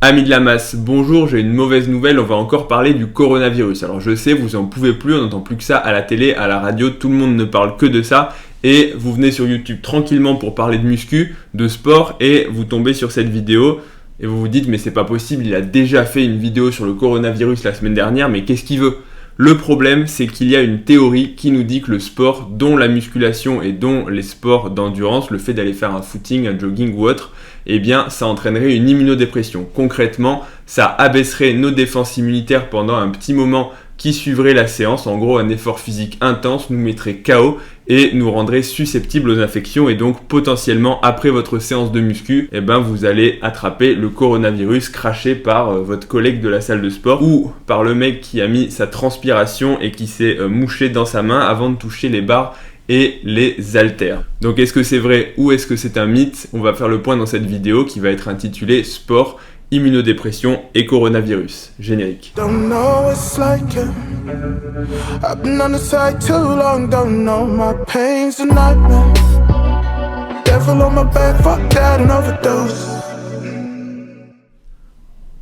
Amis de la masse, bonjour, j'ai une mauvaise nouvelle, on va encore parler du coronavirus. Alors je sais, vous en pouvez plus, on n'entend plus que ça à la télé, à la radio, tout le monde ne parle que de ça. Et vous venez sur YouTube tranquillement pour parler de muscu, de sport, et vous tombez sur cette vidéo, et vous vous dites mais c'est pas possible, il a déjà fait une vidéo sur le coronavirus la semaine dernière, mais qu'est-ce qu'il veut ? Le problème, c'est qu'il y a une théorie qui nous dit que le sport, dont la musculation et dont les sports d'endurance, le fait d'aller faire un footing, un jogging ou autre, eh bien, ça entraînerait une immunodépression. Concrètement, ça abaisserait nos défenses immunitaires pendant un petit moment qui suivrait la séance. En gros, un effort physique intense nous mettrait KO et nous rendrait susceptibles aux infections. Et donc, potentiellement, après votre séance de muscu, eh ben, vous allez attraper le coronavirus craché par votre collègue de la salle de sport ou par le mec qui a mis sa transpiration et qui s'est mouché dans sa main avant de toucher les barres et les haltères. Donc est-ce que c'est vrai ou est-ce que c'est un mythe ? On va faire le point dans cette vidéo qui va être intitulée Sport, immunodépression et coronavirus. Générique.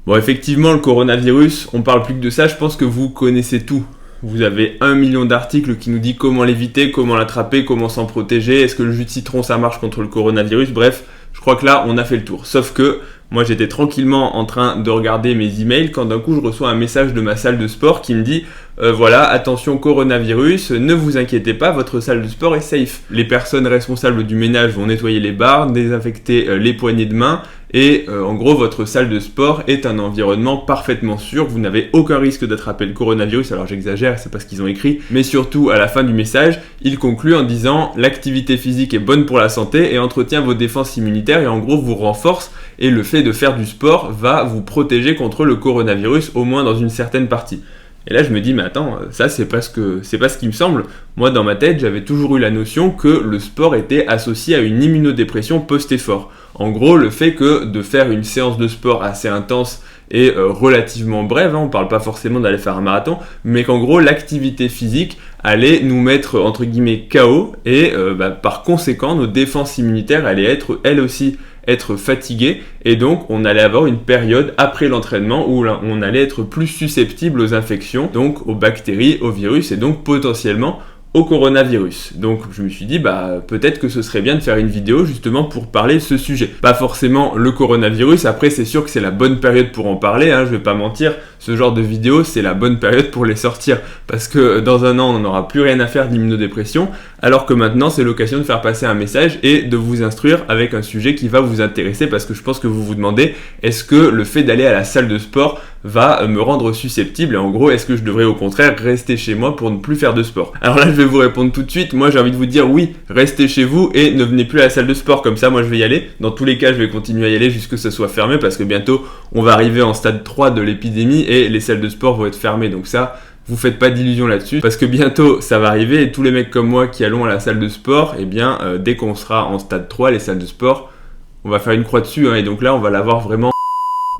Bon, effectivement, le coronavirus, on parle plus que de ça, je pense que vous connaissez tout. Vous avez 1 million d'articles qui nous disent comment l'éviter, comment l'attraper, comment s'en protéger, est-ce que le jus de citron ça marche contre le coronavirus, bref, je crois que là on a fait le tour. Sauf que moi j'étais tranquillement en train de regarder mes emails quand d'un coup je reçois un message de ma salle de sport qui me dit voilà, attention coronavirus, ne vous inquiétez pas, votre salle de sport est safe. Les personnes responsables du ménage vont nettoyer les barres, désinfecter les poignées de main et en gros votre salle de sport est un environnement parfaitement sûr, vous n'avez aucun risque d'attraper le coronavirus. Alors j'exagère, c'est pas ce qu'ils ont écrit, mais surtout à la fin du message, ils concluent en disant l'activité physique est bonne pour la santé et entretient vos défenses immunitaires et en gros vous renforce et le fait de faire du sport va vous protéger contre le coronavirus au moins dans une certaine partie. Et là, je me dis, mais attends, ça, c'est pas ce qui me semble. Moi, dans ma tête, j'avais toujours eu la notion que le sport était associé à une immunodépression post-effort. En gros, le fait que de faire une séance de sport assez intense et relativement brève, on parle pas forcément d'aller faire un marathon, mais qu'en gros, l'activité physique allait nous mettre, entre guillemets, KO, et par conséquent, nos défenses immunitaires allaient être, elles aussi, être fatigué et donc on allait avoir une période après l'entraînement où on allait être plus susceptible aux infections, donc aux bactéries, aux virus et donc potentiellement au coronavirus. Donc je me suis dit peut-être que ce serait bien de faire une vidéo justement pour parler de ce sujet. Pas forcément le coronavirus, après c'est sûr que c'est la bonne période pour en parler, je vais pas mentir, ce genre de vidéo c'est la bonne période pour les sortir parce que dans un an on n'aura plus rien à faire d'immunodépression alors que maintenant c'est l'occasion de faire passer un message et de vous instruire avec un sujet qui va vous intéresser parce que je pense que vous vous demandez est-ce que le fait d'aller à la salle de sport va me rendre susceptible et en gros est-ce que je devrais au contraire rester chez moi pour ne plus faire de sport. Alors là je vais vous répondre tout de suite, moi j'ai envie de vous dire oui, restez chez vous et ne venez plus à la salle de sport, comme ça moi je vais y aller, dans tous les cas je vais continuer à y aller jusqu'à ce que ça soit fermé parce que bientôt on va arriver en stade 3 de l'épidémie et les salles de sport vont être fermées, donc ça vous faites pas d'illusions là-dessus parce que bientôt ça va arriver et tous les mecs comme moi qui allons à la salle de sport, dès qu'on sera en stade 3, les salles de sport, on va faire une croix dessus et donc là on va l'avoir vraiment.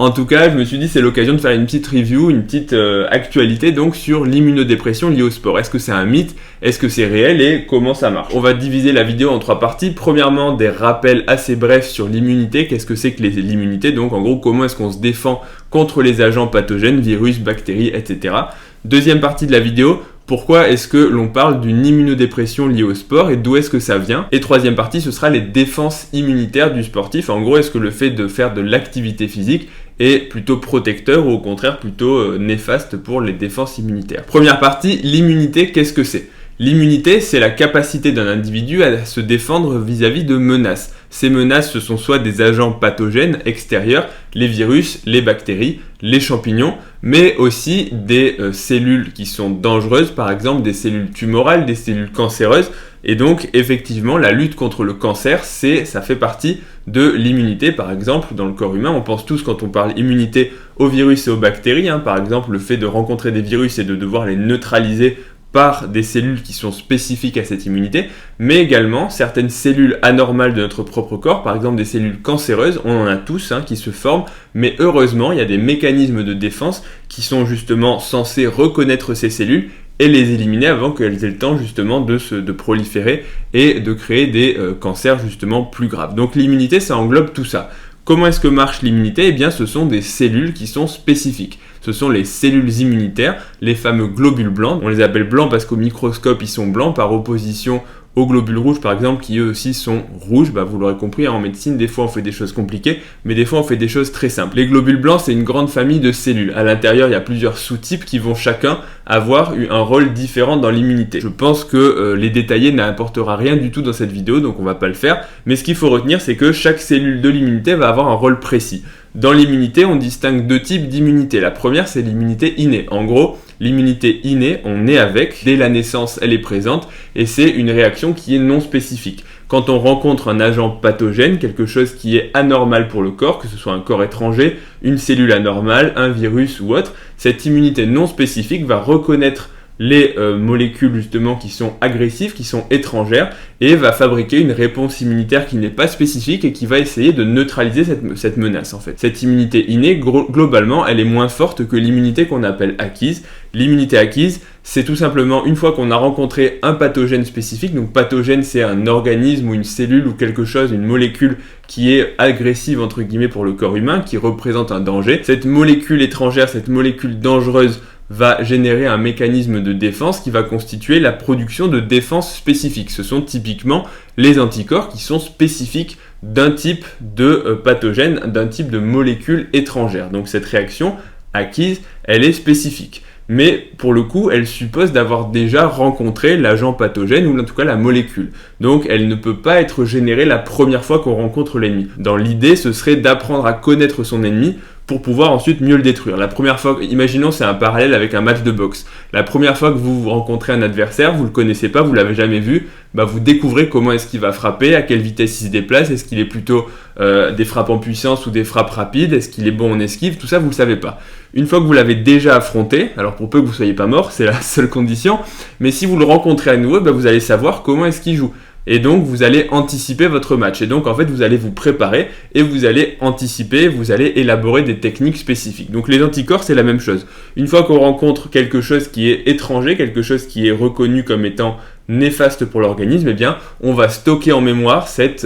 En tout cas, je me suis dit c'est l'occasion de faire une petite review, une petite actualité donc sur l'immunodépression liée au sport. Est-ce que c'est un mythe ? Est-ce que c'est réel et comment ça marche ? On va diviser la vidéo en 3 parties. Premièrement, des rappels assez brefs sur l'immunité. Qu'est-ce que c'est que l'immunité ? Donc en gros, comment est-ce qu'on se défend contre les agents pathogènes, virus, bactéries, etc. Deuxième partie de la vidéo, pourquoi est-ce que l'on parle d'une immunodépression liée au sport et d'où est-ce que ça vient ? Et troisième partie, ce sera les défenses immunitaires du sportif. En gros, est-ce que le fait de faire de l'activité physique est plutôt protecteur ou au contraire plutôt néfaste pour les défenses immunitaires ? Première partie, l'immunité, qu'est-ce que c'est ? L'immunité, c'est la capacité d'un individu à se défendre vis-à-vis de menaces. Ces menaces, ce sont soit des agents pathogènes extérieurs, les virus, les bactéries, les champignons, mais aussi des cellules qui sont dangereuses, par exemple des cellules tumorales, des cellules cancéreuses. Et donc, effectivement, la lutte contre le cancer, ça fait partie de l'immunité. Par exemple, dans le corps humain, on pense tous quand on parle immunité aux virus et aux bactéries, par exemple, le fait de rencontrer des virus et de devoir les neutraliser par des cellules qui sont spécifiques à cette immunité, mais également certaines cellules anormales de notre propre corps, par exemple des cellules cancéreuses, on en a tous qui se forment, mais heureusement il y a des mécanismes de défense qui sont justement censés reconnaître ces cellules et les éliminer avant qu'elles aient le temps justement de proliférer et de créer des cancers justement plus graves. Donc l'immunité ça englobe tout ça. Comment est-ce que marche l'immunité? Eh bien, ce sont des cellules qui sont spécifiques. Ce sont les cellules immunitaires, les fameux globules blancs. On les appelle blancs parce qu'au microscope, ils sont blancs par opposition aux globules rouges, par exemple, qui eux aussi sont rouges. Vous l'aurez compris, en médecine, des fois on fait des choses compliquées, mais des fois on fait des choses très simples. Les globules blancs, c'est une grande famille de cellules. À l'intérieur, il y a plusieurs sous-types qui vont chacun avoir un rôle différent dans l'immunité. Je pense que les détailler n'apportera rien du tout dans cette vidéo, donc on va pas le faire. Mais ce qu'il faut retenir, c'est que chaque cellule de l'immunité va avoir un rôle précis. Dans l'immunité, on distingue deux types d'immunité. La première, c'est l'immunité innée. En gros, l'immunité innée, on naît avec, dès la naissance, elle est présente, et c'est une réaction qui est non spécifique. Quand on rencontre un agent pathogène, quelque chose qui est anormal pour le corps, que ce soit un corps étranger, une cellule anormale, un virus ou autre, cette immunité non spécifique va reconnaître les molécules justement qui sont agressives, qui sont étrangères, et va fabriquer une réponse immunitaire qui n'est pas spécifique et qui va essayer de neutraliser cette menace en fait. Cette immunité innée, globalement, elle est moins forte que l'immunité qu'on appelle acquise. L'immunité acquise, c'est tout simplement une fois qu'on a rencontré un pathogène spécifique, donc pathogène c'est un organisme ou une cellule ou quelque chose, une molécule qui est agressive entre guillemets pour le corps humain, qui représente un danger. Cette molécule étrangère, cette molécule dangereuse va générer un mécanisme de défense qui va constituer la production de défense spécifique. Ce sont typiquement les anticorps qui sont spécifiques d'un type de pathogène, d'un type de molécule étrangère. Donc cette réaction acquise, elle est spécifique. Mais pour le coup, elle suppose d'avoir déjà rencontré l'agent pathogène ou en tout cas la molécule. Donc elle ne peut pas être générée la première fois qu'on rencontre l'ennemi. Dans l'idée, ce serait d'apprendre à connaître son ennemi pour pouvoir ensuite mieux le détruire. La première fois, imaginons c'est un parallèle avec un match de boxe. La première fois que vous rencontrez un adversaire, vous le connaissez pas, vous l'avez jamais vu, vous découvrez comment est-ce qu'il va frapper, à quelle vitesse il se déplace, est-ce qu'il est plutôt des frappes en puissance ou des frappes rapides, est-ce qu'il est bon en esquive, tout ça vous le savez pas. Une fois que vous l'avez déjà affronté, alors pour peu que vous soyez pas mort, c'est la seule condition, mais si vous le rencontrez à nouveau, vous allez savoir comment est-ce qu'il joue. Et donc, vous allez anticiper votre match. Et donc, en fait, vous allez vous préparer et vous allez anticiper, vous allez élaborer des techniques spécifiques. Donc, les anticorps, c'est la même chose. Une fois qu'on rencontre quelque chose qui est étranger, quelque chose qui est reconnu comme étant néfaste pour l'organisme, on va stocker en mémoire cette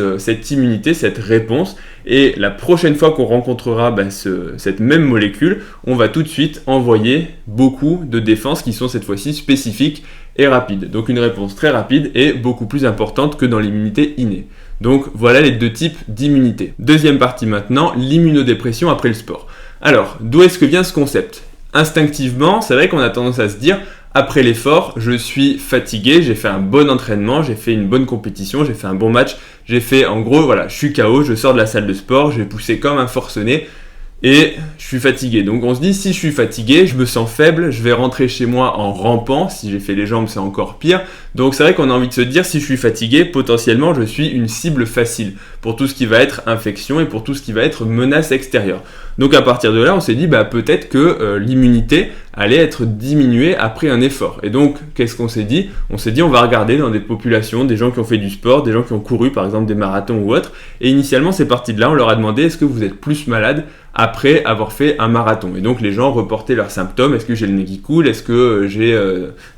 immunité, cette réponse. Et la prochaine fois qu'on rencontrera cette même molécule, on va tout de suite envoyer beaucoup de défenses qui sont cette fois-ci spécifiques et rapides. Donc une réponse très rapide et beaucoup plus importante que dans l'immunité innée. Donc voilà les deux types d'immunité. Deuxième partie maintenant, l'immunodépression après le sport. Alors, d'où est-ce que vient ce concept? Instinctivement, c'est vrai qu'on a tendance à se dire après l'effort, je suis fatigué, j'ai fait un bon entraînement, j'ai fait une bonne compétition, j'ai fait un bon match, j'ai fait en gros, je suis KO, je sors de la salle de sport, j'ai poussé comme un forcené et je suis fatigué. Donc on se dit, si je suis fatigué, je me sens faible, je vais rentrer chez moi en rampant, si j'ai fait les jambes c'est encore pire. Donc c'est vrai qu'on a envie de se dire, si je suis fatigué, potentiellement je suis une cible facile pour tout ce qui va être infection et pour tout ce qui va être menace extérieure. Donc à partir de là, on s'est dit peut-être que l'immunité allait être diminuée après un effort. Et donc, qu'est-ce qu'on s'est dit? On s'est dit, on va regarder dans des populations, des gens qui ont fait du sport, des gens qui ont couru, par exemple des marathons ou autres. Et initialement, c'est parti de là, on leur a demandé, est-ce que vous êtes plus malade après avoir fait un marathon? Et donc, les gens reportaient leurs symptômes. Est-ce que j'ai le nez qui coule? Est-ce que j'ai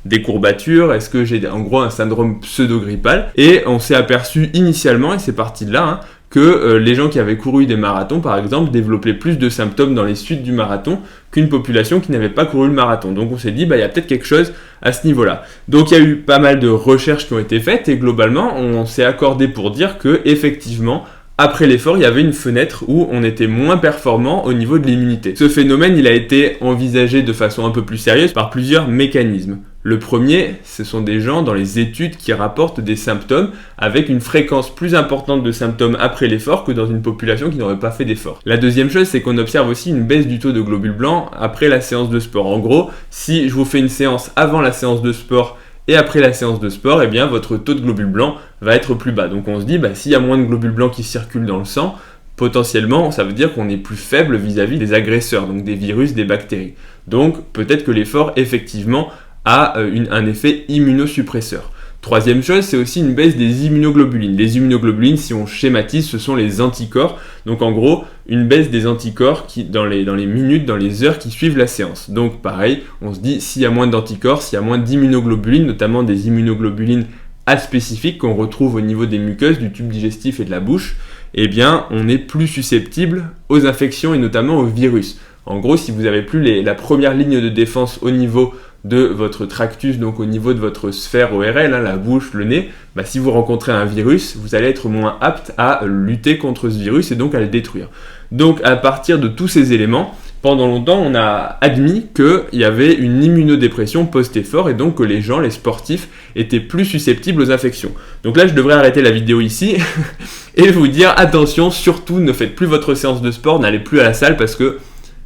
des courbatures? Est-ce que j'ai en gros un syndrome pseudo-grippal? Et on s'est aperçu initialement, et c'est parti de là, que les gens qui avaient couru des marathons, par exemple, développaient plus de symptômes dans les suites du marathon qu'une population qui n'avait pas couru le marathon. Donc on s'est dit, il y a peut-être quelque chose à ce niveau-là. Donc il y a eu pas mal de recherches qui ont été faites et globalement, on s'est accordé pour dire que effectivement, après l'effort, il y avait une fenêtre où on était moins performant au niveau de l'immunité. Ce phénomène, il a été envisagé de façon un peu plus sérieuse par plusieurs mécanismes. Le premier, ce sont des gens dans les études qui rapportent des symptômes avec une fréquence plus importante de symptômes après l'effort que dans une population qui n'aurait pas fait d'effort. La deuxième chose, c'est qu'on observe aussi une baisse du taux de globules blancs après la séance de sport. En gros, si je vous fais une séance avant la séance de sport et après la séance de sport, votre taux de globules blancs va être plus bas. Donc on se dit, s'il y a moins de globules blancs qui circulent dans le sang, potentiellement, ça veut dire qu'on est plus faible vis-à-vis des agresseurs, donc des virus, des bactéries. Donc peut-être que l'effort, effectivement, a un effet immunosuppresseur. Troisième chose, c'est aussi une baisse des immunoglobulines. Les immunoglobulines, si on schématise, ce sont les anticorps. Donc en gros, une baisse des anticorps dans les minutes, dans les heures qui suivent la séance. Donc pareil, on se dit, s'il y a moins d'anticorps, s'il y a moins d'immunoglobulines, notamment des immunoglobulines aspécifiques qu'on retrouve au niveau des muqueuses, du tube digestif et de la bouche, eh bien on est plus susceptible aux infections et notamment aux virus. En gros, si vous n'avez plus la première ligne de défense au niveau de votre tractus, donc au niveau de votre sphère ORL, la bouche, le nez, si vous rencontrez un virus, vous allez être moins apte à lutter contre ce virus et donc à le détruire. Donc à partir de tous ces éléments, pendant longtemps, on a admis qu'il y avait une immunodépression post-effort et donc que les gens, les sportifs, étaient plus susceptibles aux infections. Donc là, je devrais arrêter la vidéo ici et vous dire attention, surtout ne faites plus votre séance de sport, n'allez plus à la salle parce que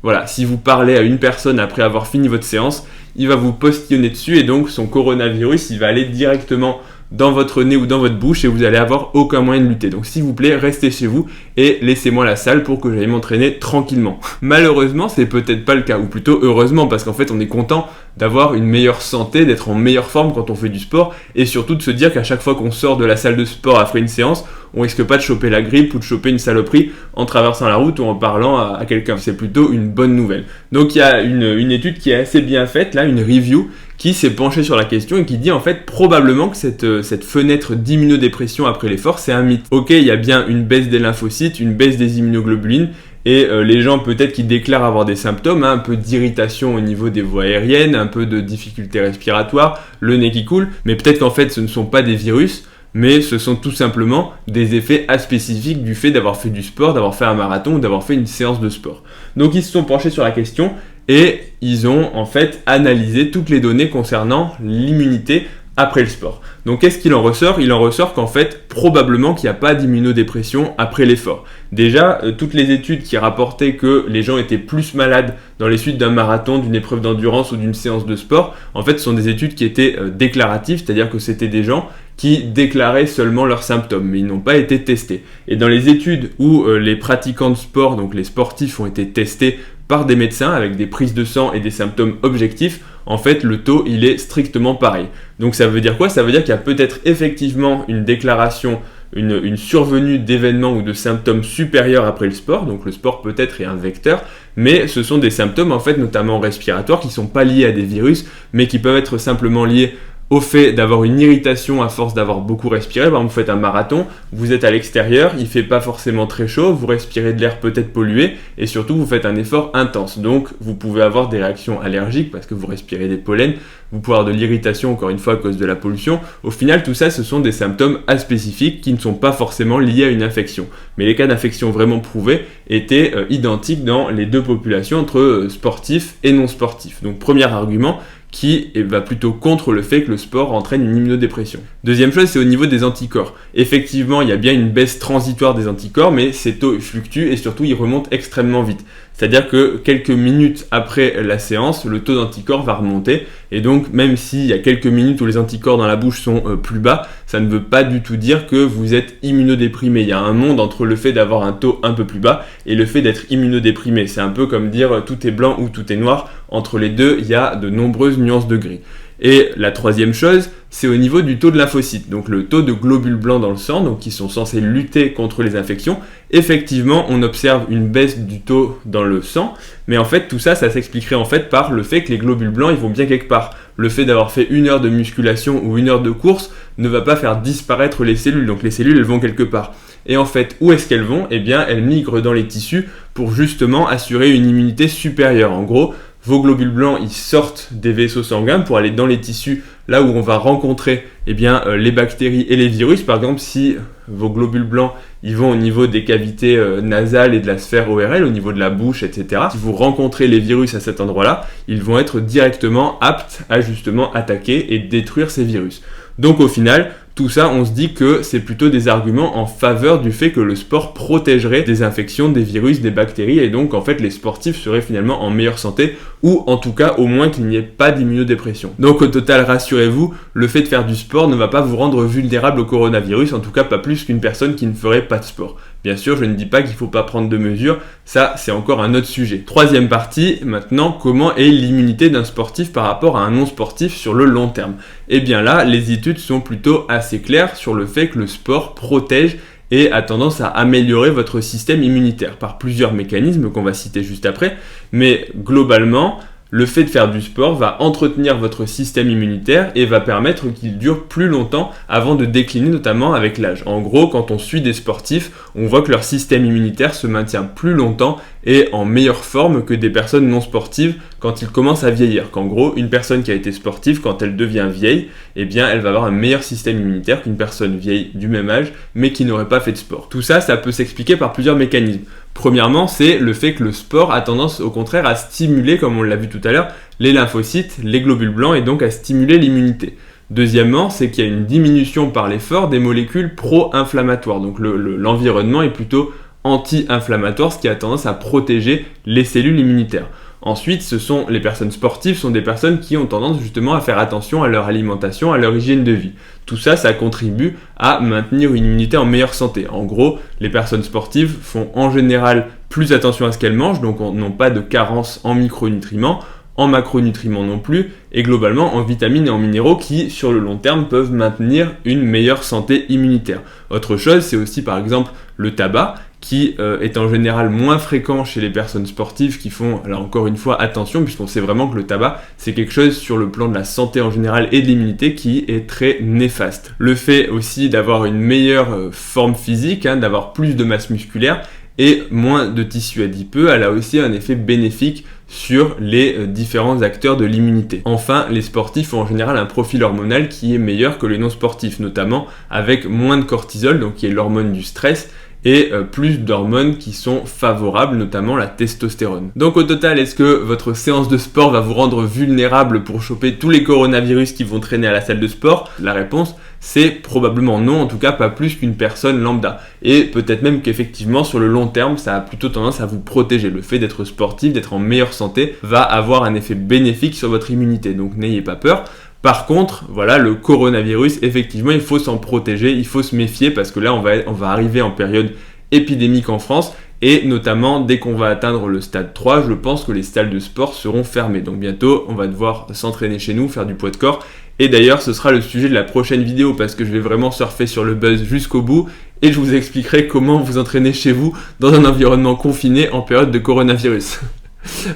voilà, si vous parlez à une personne après avoir fini votre séance, il va vous postillonner dessus et donc son coronavirus, il va aller directement dans votre nez ou dans votre bouche et vous allez avoir aucun moyen de lutter. Donc s'il vous plaît, restez chez vous et laissez-moi la salle pour que j'aille m'entraîner tranquillement. Malheureusement, c'est peut-être pas le cas, ou plutôt heureusement, parce qu'en fait on est content d'avoir une meilleure santé, d'être en meilleure forme quand on fait du sport et surtout de se dire qu'à chaque fois qu'on sort de la salle de sport après une séance, on risque pas de choper la grippe ou de choper une saloperie en traversant la route ou en parlant à quelqu'un. C'est plutôt une bonne nouvelle. Donc il y a une étude qui est assez bien faite, là, une review, qui s'est penchée sur la question et qui dit en fait probablement que cette fenêtre d'immunodépression après l'effort, c'est un mythe. Ok, il y a bien une baisse des lymphocytes, une baisse des immunoglobulines, et les gens peut-être qui déclarent avoir des symptômes, un peu d'irritation au niveau des voies aériennes, un peu de difficultés respiratoires, le nez qui coule, mais peut-être qu'en fait ce ne sont pas des virus, mais ce sont tout simplement des effets aspécifiques du fait d'avoir fait du sport, d'avoir fait un marathon ou d'avoir fait une séance de sport. Donc ils se sont penchés sur la question et ils ont en fait analysé toutes les données concernant l'immunité après le sport. Donc qu'est-ce qu'il en ressort ? Il en ressort qu'en fait, probablement qu'il n'y a pas d'immunodépression après l'effort. Déjà, toutes les études qui rapportaient que les gens étaient plus malades dans les suites d'un marathon, d'une épreuve d'endurance ou d'une séance de sport, en fait, ce sont des études qui étaient déclaratives, c'est-à-dire que c'était des gens qui déclaraient seulement leurs symptômes, mais ils n'ont pas été testés. Et dans les études où les pratiquants de sport, donc les sportifs, ont été testés par des médecins avec des prises de sang et des symptômes objectifs, en fait, le taux, il est strictement pareil. Donc ça veut dire quoi ? Ça veut dire qu'il y a peut-être effectivement une déclaration, une survenue d'événements ou de symptômes supérieurs après le sport, donc le sport peut-être est un vecteur, mais ce sont des symptômes en fait notamment respiratoires qui ne sont pas liés à des virus, mais qui peuvent être simplement liés au fait d'avoir une irritation à force d'avoir beaucoup respiré. Par exemple, vous faites un marathon, vous êtes à l'extérieur, il ne fait pas forcément très chaud, vous respirez de l'air peut-être pollué et surtout vous faites un effort intense. Donc vous pouvez avoir des réactions allergiques parce que vous respirez des pollens, vous pouvez avoir de l'irritation encore une fois à cause de la pollution. Au final, tout ça, ce sont des symptômes aspécifiques qui ne sont pas forcément liés à une infection. Mais les cas d'infection vraiment prouvés étaient identiques dans les deux populations entre sportifs et non sportifs. Donc premier argument, qui va plutôt contre le fait que le sport entraîne une immunodépression. Deuxième chose, c'est au niveau des anticorps. Effectivement, il y a bien une baisse transitoire des anticorps, mais ces taux fluctuent et surtout ils remontent extrêmement vite. C'est-à-dire que quelques minutes après la séance, le taux d'anticorps va remonter et donc même s'il y a quelques minutes où les anticorps dans la bouche sont plus bas, ça ne veut pas du tout dire que vous êtes immunodéprimé. Il y a un monde entre le fait d'avoir un taux un peu plus bas et le fait d'être immunodéprimé. C'est un peu comme dire tout est blanc ou tout est noir. Entre les deux, il y a de nombreuses nuances de gris. Et la troisième chose, c'est au niveau du taux de lymphocytes, donc le taux de globules blancs dans le sang, donc qui sont censés lutter contre les infections. Effectivement, on observe une baisse du taux dans le sang, mais en fait tout ça, ça s'expliquerait en fait par le fait que les globules blancs, ils vont bien quelque part. Le fait d'avoir fait 1 heure de musculation ou 1 heure de course ne va pas faire disparaître les cellules, donc les cellules, elles vont quelque part. Et en fait, où est-ce qu'elles vont ? Eh bien, elles migrent dans les tissus pour justement assurer une immunité supérieure. En gros, vos globules blancs, ils sortent des vaisseaux sanguins pour aller dans les tissus, là où on va rencontrer les bactéries et les virus. Par exemple, si vos globules blancs, ils vont au niveau des cavités nasales et de la sphère ORL, au niveau de la bouche, etc. Si vous rencontrez les virus à cet endroit-là, ils vont être directement aptes à justement attaquer et détruire ces virus. Donc au final, tout ça, on se dit que c'est plutôt des arguments en faveur du fait que le sport protégerait des infections, des virus, des bactéries, et donc en fait les sportifs seraient finalement en meilleure santé, ou en tout cas au moins qu'il n'y ait pas d'immunodépression. Donc au total, rassurez-vous, le fait de faire du sport ne va pas vous rendre vulnérable au coronavirus, en tout cas pas plus qu'une personne qui ne ferait pas de sport. Bien sûr, je ne dis pas qu'il ne faut pas prendre de mesures, ça c'est encore un autre sujet. Troisième partie, maintenant, comment est l'immunité d'un sportif par rapport à un non-sportif sur le long terme ? Eh bien là, les études sont plutôt assez claires sur le fait que le sport protège et a tendance à améliorer votre système immunitaire par plusieurs mécanismes qu'on va citer juste après, mais globalement, Le fait de faire du sport va entretenir votre système immunitaire et va permettre qu'il dure plus longtemps avant de décliner, notamment avec l'âge. En gros, quand on suit des sportifs, on voit que leur système immunitaire se maintient plus longtemps et en meilleure forme que des personnes non sportives quand ils commencent à vieillir. Qu'en gros, une personne qui a été sportive, quand elle devient vieille, eh bien, elle va avoir un meilleur système immunitaire qu'une personne vieille du même âge, mais qui n'aurait pas fait de sport. Tout ça, ça peut s'expliquer par plusieurs mécanismes. Premièrement, c'est le fait que le sport a tendance au contraire à stimuler, comme on l'a vu tout à l'heure, les lymphocytes, les globules blancs et donc à stimuler l'immunité. Deuxièmement, c'est qu'il y a une diminution par l'effort des molécules pro-inflammatoires. Donc l'environnement est plutôt anti-inflammatoire, ce qui a tendance à protéger les cellules immunitaires. Ensuite, les personnes sportives sont des personnes qui ont tendance justement à faire attention à leur alimentation, à leur hygiène de vie. Tout ça, ça contribue à maintenir une immunité en meilleure santé. En gros, les personnes sportives font en général plus attention à ce qu'elles mangent, donc n'ont pas de carence en micronutriments, en macronutriments non plus, et globalement en vitamines et en minéraux qui, sur le long terme, peuvent maintenir une meilleure santé immunitaire. Autre chose, c'est aussi par exemple le tabac, qui est en général moins fréquent chez les personnes sportives qui font, là encore une fois, attention, puisqu'on sait vraiment que le tabac, c'est quelque chose sur le plan de la santé en général et de l'immunité qui est très néfaste. Le fait aussi d'avoir une meilleure forme physique, d'avoir plus de masse musculaire et moins de tissu adipeux, elle a aussi un effet bénéfique sur les différents acteurs de l'immunité. Enfin, les sportifs ont en général un profil hormonal qui est meilleur que les non-sportifs, notamment avec moins de cortisol, donc qui est l'hormone du stress, et plus d'hormones qui sont favorables, notamment la testostérone. Donc au total, est-ce que votre séance de sport va vous rendre vulnérable pour choper tous les coronavirus qui vont traîner à la salle de sport? La réponse, c'est probablement non, en tout cas pas plus qu'une personne lambda. Et peut-être même qu'effectivement, sur le long terme, ça a plutôt tendance à vous protéger. Le fait d'être sportif, d'être en meilleure santé, va avoir un effet bénéfique sur votre immunité, donc n'ayez pas peur. Par contre, voilà, le coronavirus, effectivement, il faut s'en protéger, il faut se méfier parce que là, on va arriver en période épidémique en France et notamment, dès qu'on va atteindre le stade 3, je pense que les salles de sport seront fermées. Donc bientôt, on va devoir s'entraîner chez nous, faire du poids de corps. Et d'ailleurs, ce sera le sujet de la prochaine vidéo parce que je vais vraiment surfer sur le buzz jusqu'au bout et je vous expliquerai comment vous entraîner chez vous dans un environnement confiné en période de coronavirus.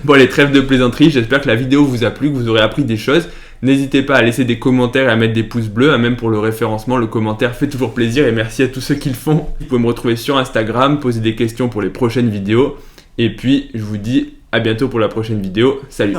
Bon, allez, trêve de plaisanterie, j'espère que la vidéo vous a plu, que vous aurez appris des choses. N'hésitez pas à laisser des commentaires et à mettre des pouces bleus, même pour le référencement, le commentaire fait toujours plaisir et merci à tous ceux qui le font. Vous pouvez me retrouver sur Instagram, poser des questions pour les prochaines vidéos. Et puis, je vous dis à bientôt pour la prochaine vidéo. Salut!